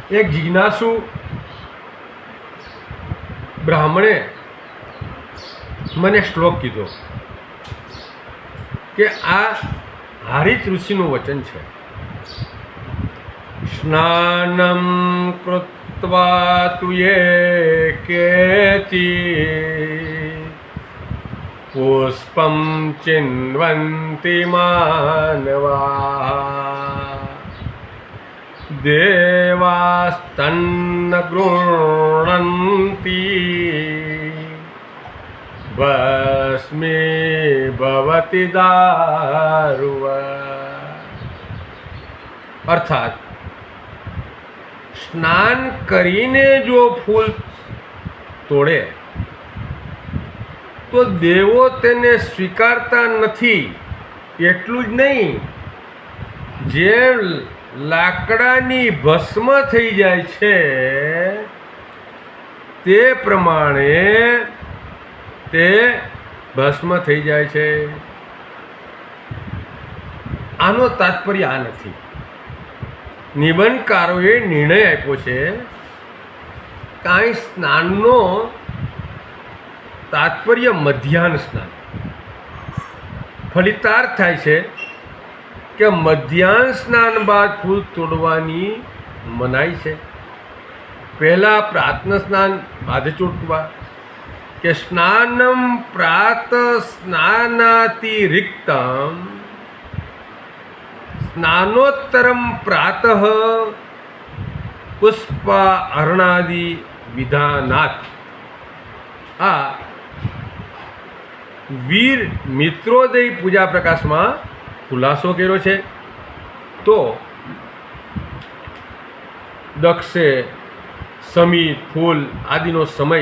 એક જિજ્ઞાસુ બ્રાહ્મણે મને શ્લોક કીધો કે આ હારિત ઋષિનું વચન છે. સ્નાનમ કૃત્વા તુયે કેચી પુષ્પમ ચિન્વન્તિ માનવા દેવાસ્તન્ન ગૃણન્તિ ભસ્મે ભવતિ દારુવ. અર્થાત સ્નાન કરીને જો ફૂલ તોડે તો દેવો તેને સ્વીકારતા નથી. એટલું જ નહીં, જે લાકડાની ભસ્મ થઈ જાય છે તે પ્રમાણે તે ભસ્મ થઈ જાય છે. આનો તાત્પર્ય આ નથી. નિબંધકારોએ નિર્ણય આપ્યો છે કે અહીં સ્નાનનો તાત્પર્ય મધ્યાહ્ન સ્નાન. ફલિતાર્થ થાય છે કે મધ્યાહ્ન સ્નાન બાદ ફૂલ તોડવાની મનાઈ છે. પહેલાં પ્રાતઃ સ્નાન બાદ ચોટવા, કે સ્નાનમ પ્રાત સ્નાનાતિરિક્તમ સ્નાનોત્તરમ પ્રાતઃ પુષ્પ અર્ણાદિ વિધાનાત. આ વીર મિત્રોદય પૂજા પ્રકાશમાં ખુલાસો કર્યો છે. તો દક્ષે સમિત ફૂલ આદિનો સમય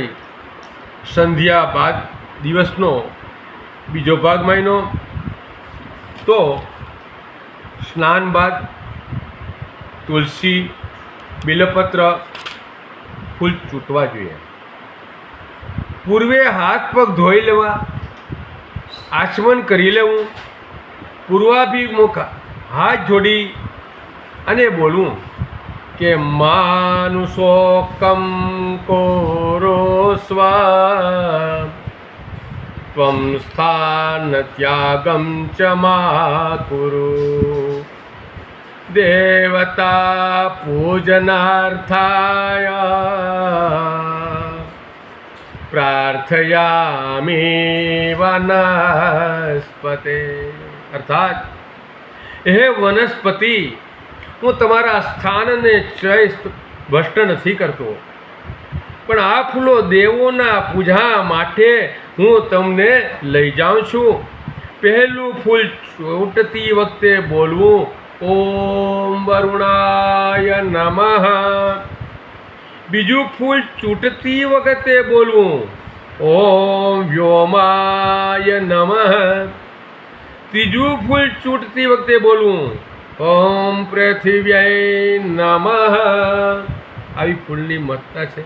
સંધ્યા બાદ દિવસનો બીજો ભાગ માન્યો. તો સ્નાન બાદ તુલસી, બિલપત્ર, ફૂલ ચૂંટવા જોઈએ. પૂર્વે હાથ પગ ધોઈ લેવા, આચમન કરી લેવું, પૂર્વાભિમુખ હાથ જોડી અને બોલવું કે માનુષોકમ કોરો સ્વા ત્વમ સ્થાન ત્યાગમ ચ મા કુરુ દેવતા પૂજનાર્થાય પ્રાર્થયામિ વનસ્પતે. અર્થાત, હે વનસ્પતિ, હું તમારા સ્થાનને ક્ષય ભ્રષ્ટ નથી કરતો, પણ આ ફૂલો દેવોના પૂજા માટે હું તમને લઈ જાઉં છું. પહેલું ફૂલ ચૂંટતી વખતે બોલવું ઓમ વરુણાય નમઃ. બીજું ફૂલ ચૂંટતી વખતે બોલવું ઓમ વ્યોમાય નમઃ. ત્રીજું ફૂલ ચૂંટતી વખતે બોલવું ઓમ પૃથિવ્યાય નમઃ. આવી ફૂલની મહત્તા છે.